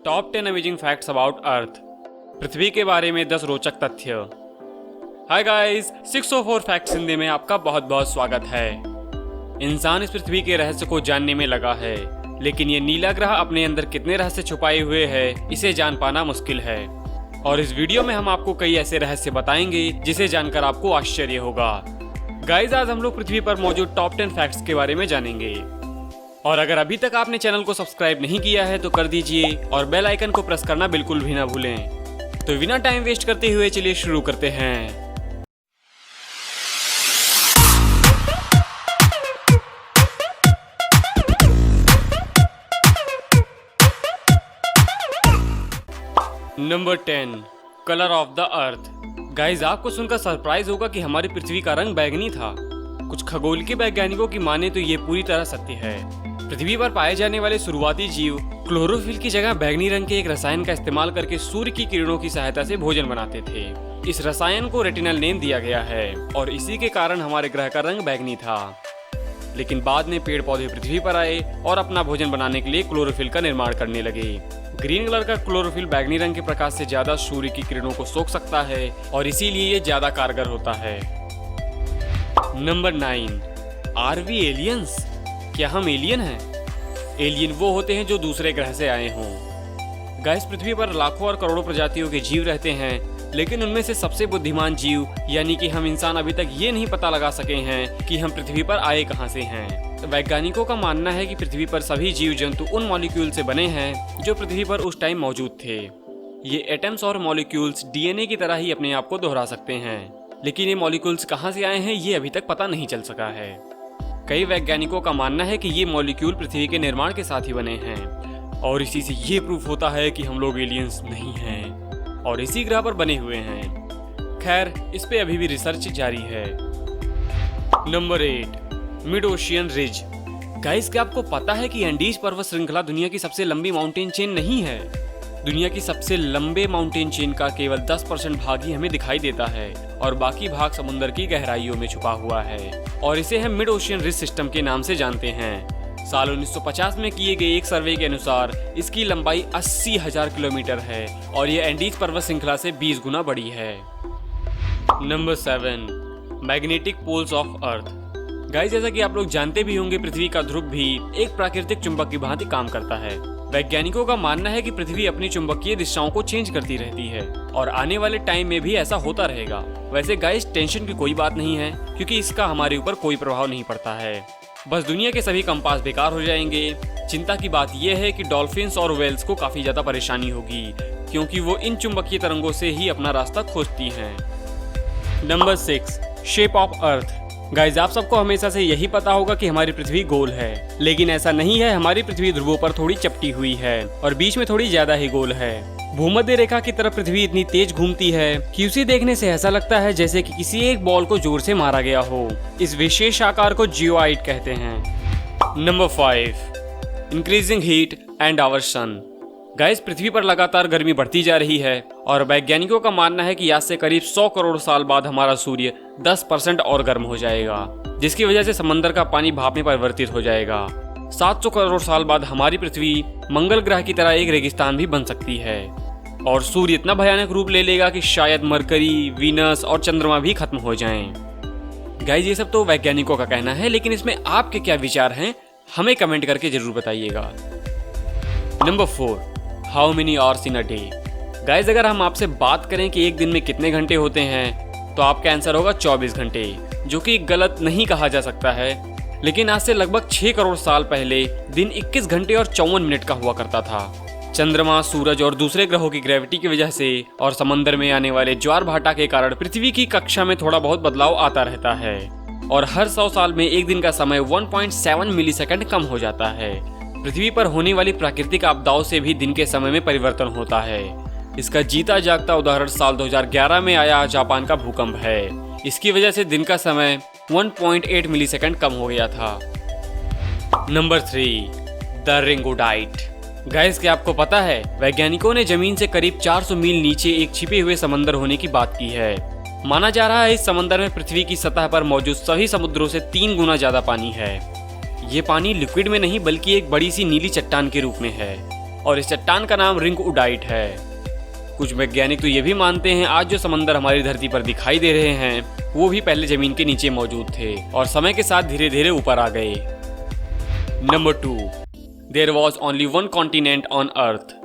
Top 10 amazing facts about earth. पृथ्वी के बारे में 10 रोचक तथ्य। हाय गाइस, 604 फैक्ट्स हिंदी में आपका बहुत बहुत स्वागत है। इंसान इस पृथ्वी के रहस्य को जानने में लगा है, लेकिन ये नीला ग्रह अपने अंदर कितने रहस्य छुपाए हुए है इसे जान पाना मुश्किल है। और इस वीडियो में हम आपको कई ऐसे रहस्य बताएंगे जिसे जानकर आपको आश्चर्य होगा। गाइस, आज हम लोग पृथ्वी पर मौजूद टॉप 10 फैक्ट्स के बारे में जानेंगे। और अगर अभी तक आपने चैनल को सब्सक्राइब नहीं किया है तो कर दीजिए और बेल आइकन को प्रेस करना बिल्कुल भी ना भूलें। तो बिना टाइम वेस्ट करते हुए चलिए शुरू करते हैं। Number 10, colour of the earth. Guys, आपको सुनकर सरप्राइज होगा कि हमारी पृथ्वी का रंग बैंगनी था। कुछ खगोल के वैज्ञानिकों की माने तो ये पूरी तरह सत्य है। पृथ्वी पर पाए जाने वाले शुरुआती जीव क्लोरोफिल की जगह बैंगनी रंग के एक रसायन का इस्तेमाल करके सूर्य की किरणों की सहायता से भोजन बनाते थे। इस रसायन को रेटिनल नेम दिया गया है और इसी के कारण हमारे ग्रह का रंग बैंगनी था। लेकिन बाद में पेड़ पौधे पृथ्वी पर आए और अपना भोजन बनाने के लिए क्लोरोफिल का निर्माण करने लगे। ग्रीन कलर का क्लोरोफिल बैंगनी रंग के प्रकाश से ज्यादा सूर्य की किरणों को सोख सकता है और इसीलिए ये ज्यादा कारगर होता है। Number 9, are we aliens? क्या हम एलियन हैं? एलियन वो होते हैं जो दूसरे ग्रह से आए हों। गाइस, पृथ्वी पर लाखों और करोड़ों प्रजातियों के जीव रहते हैं, लेकिन उनमें से सबसे बुद्धिमान जीव यानी कि हम इंसान अभी तक ये नहीं पता लगा सके हैं कि हम पृथ्वी पर आए कहां से हैं। वैज्ञानिकों का मानना है कि पृथ्वी पर सभी जीव जंतु उन मॉलिक्यूल से बने हैं जो पृथ्वी पर उस टाइम मौजूद थे। ये एटम्स और मॉलिक्यूल्स डीएनए की तरह ही अपने आप को दोहरा सकते हैं, लेकिन ये मॉलिक्यूल्स कहां से आए हैं ये अभी तक पता नहीं चल सका है। कई वैज्ञानिकों का मानना है कि ये मॉलिक्यूल पृथ्वी के निर्माण के साथ ही बने हैं और इसी से ये प्रूफ होता है कि हम लोग एलियंस नहीं हैं और इसी ग्रह पर बने हुए हैं। खैर, इस पे अभी भी रिसर्च जारी है। Number 8, mid ocean ridge. Guys, क्या आपको पता है कि एंडीज पर्वत श्रृंखला दुनिया की सबसे लंबी माउंटेन चेन नहीं है? दुनिया की सबसे लंबे माउंटेन चेन का केवल 10% भाग ही हमें दिखाई देता है और बाकी भाग समुद्र की गहराइयों में छुपा हुआ है और इसे हम मिड ओशियन रिज सिस्टम के नाम से जानते हैं। साल 1950 में किए गए एक सर्वे के अनुसार इसकी लंबाई 80,000 किलोमीटर है और ये एंडीज पर्वत श्रृंखला से 20 गुना बड़ी है। Number 7, magnetic poles of earth. Guys, जैसा कि आप लोग जानते भी होंगे, पृथ्वी का ध्रुव भी एक प्राकृतिक चुंबक की भांति काम करता है। वैज्ञानिकों का मानना है कि पृथ्वी अपनी चुंबकीय दिशाओं को चेंज करती रहती है और आने वाले टाइम में भी ऐसा होता रहेगा। वैसे गाइस, टेंशन की कोई बात नहीं है क्योंकि इसका हमारे ऊपर कोई प्रभाव नहीं पड़ता है। बस दुनिया के सभी कंपास बेकार हो जाएंगे। चिंता की बात यह है कि डॉल्फिन्स और व्हेल्स को काफी ज्यादा परेशानी होगी क्योंकि वो इन चुंबकीय तरंगों से ही अपना रास्ता खोजती हैं। Number 6, shape of earth. Guys, आप सबको हमेशा से यही पता होगा कि हमारी पृथ्वी गोल है, लेकिन ऐसा नहीं है। हमारी पृथ्वी ध्रुवों पर थोड़ी चपटी हुई है और बीच में थोड़ी ज्यादा ही गोल है। भूमध्य रेखा की तरफ पृथ्वी इतनी तेज घूमती है कि उसे देखने से ऐसा लगता है जैसे कि किसी एक बॉल को जोर से मारा गया हो। इस विशेष आकार को जियोइड कहते हैं। Number 5, increasing heat and our sun. Guys, पृथ्वी पर लगातार गर्मी बढ़ती जा रही है और वैज्ञानिकों का मानना है कि आज से करीब 100 करोड़ साल बाद हमारा सूर्य 10% और गर्म हो जाएगा, जिसकी वजह से समंदर का पानी भाप में परिवर्तित हो जाएगा। 700 करोड़ साल बाद हमारी पृथ्वी मंगल ग्रह की तरह एक रेगिस्तान भी बन सकती है और सूर्य इतना भयानक रूप ले लेगा कि शायद मरकरी, वीनस और चंद्रमा भी खत्म हो जाएं। गाइस, ये सब तो वैज्ञानिकों का कहना है, लेकिन इसमें आपके क्या विचार हैं हमें कमेंट करके जरूर बताइएगा। Number 4, how many hours in a day. Guys, अगर हम आपसे बात करें कि एक दिन में कितने घंटे होते हैं तो आपका आंसर होगा 24 घंटे, जो कि गलत नहीं कहा जा सकता है। लेकिन आज से लगभग 6 करोड़ साल पहले दिन 21 घंटे और 54 मिनट का हुआ करता था। चंद्रमा, सूरज और दूसरे ग्रहों की ग्रेविटी की वजह से और समंदर में आने वाले ज्वार भाटा के कारण पृथ्वी की कक्षा में थोड़ा बहुत बदलाव आता रहता है और हर 100 साल में एक दिन का समय 1.7 मिलीसेकंड कम हो जाता है। पृथ्वी पर होने वाली प्राकृतिक आपदाओं से भी दिन के समय में परिवर्तन होता है। इसका जीता जागता उदाहरण साल 2011 में आया जापान का भूकंप है। इसकी वजह से दिन का समय 1.8 मिलीसेकंड कम हो गया था। Number 3, the रिंगोडाइट। गाइस, क्या आपको पता है वैज्ञानिकों ने जमीन से करीब 400 मील नीचे एक छिपे हुए समंदर होने की बात की है। माना जा रहा है इस समंदर में पृथ्वी की सतह पर मौजूद सभी समुद्रों से 3 गुना ज्यादा पानी है। ये पानी लिक्विड में नहीं बल्कि एक बड़ी सी नीली चट्टान के रूप में है। और इस चट्टान का नाम रिंग उडाइट है। कुछ वैज्ञानिक तो ये भी मानते हैं आज जो समंदर हमारी धरती पर दिखाई दे रहे हैं वो भी पहले जमीन के नीचे मौजूद थे और समय के साथ धीरे धीरे ऊपर आ गए। Number 2, there was only one continent on earth.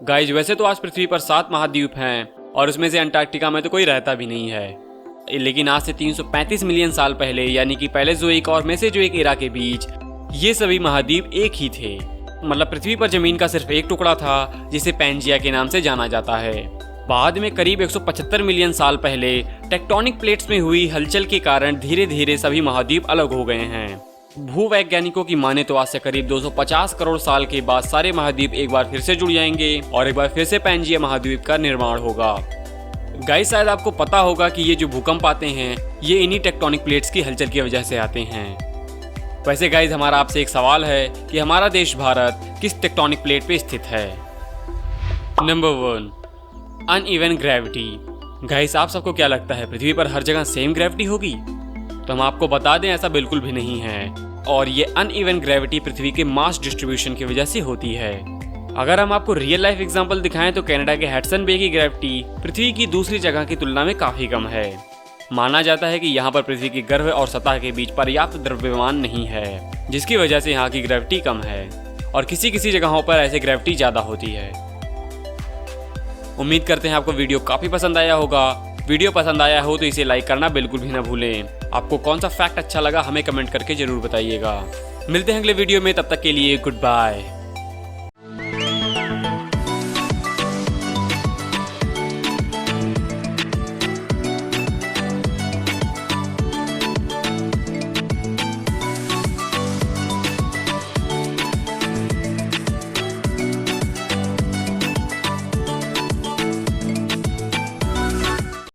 Guys वैसे तो आज पृथ्वी पर 7 महाद्वीप हैं और उसमें से अंटार्कटिका में तो कोई रहता भी नहीं है, लेकिन आज से 335 मिलियन साल पहले यानी कि पहले ज़ोइक और मेसोज़ोइक एरा के बीच ये सभी महाद्वीप एक ही थे। मतलब पृथ्वी पर जमीन का सिर्फ एक टुकड़ा था जिसे पैंजिया के नाम से जाना जाता है। बाद में करीब 175 मिलियन साल पहले टेक्टोनिक प्लेट्स में हुई हलचल के कारण धीरे धीरे सभी महाद्वीप अलग हो गए हैं। भूवैज्ञानिकों की माने तो आज से करीब 250 करोड़ साल के बाद सारे महाद्वीप एक बार फिर से जुड़ जाएंगे और एक बार फिर से पैंजिया महाद्वीप का निर्माण होगा। गाइस शायद आपको पता होगा कि ये जो भूकंप आते हैं ये इन्हीं टेक्टोनिक प्लेट्स की हलचल की वजह से आते हैं। वैसे गाइस हमारा आपसे एक सवाल है कि हमारा देश भारत किस टेक्टोनिक प्लेट पे स्थित है। Number 1, uneven gravity. गाइस आप सबको क्या लगता है पृथ्वी पर हर जगह सेम ग्रेविटी होगी? तो हम आपको बता दें ऐसा बिल्कुल भी नहीं है और ये अनइवन ग्रेविटी पृथ्वी के मास डिस्ट्रीब्यूशन की वजह से होती है। अगर हम आपको रियल लाइफ एग्जांपल दिखाएं तो कनाडा के हडसन बे की ग्रेविटी पृथ्वी की दूसरी जगह की तुलना में काफी कम है। माना जाता है कि यहाँ पर पृथ्वी की गर्भ और सतह के बीच पर्याप्त द्रव्यमान नहीं है जिसकी वजह से यहाँ की ग्रेविटी कम है और किसी किसी जगहों पर ऐसे ग्रेविटी ज्यादा होती है। उम्मीद करते हैं आपको वीडियो काफी पसंद आया होगा। वीडियो पसंद आया हो तो इसे लाइक करना बिल्कुल भी ना भूलें। आपको कौन सा फैक्ट अच्छा लगा हमें कमेंट करके जरूर बताइएगा। मिलते हैं अगले वीडियो में, तब तक के लिए गुड बाय।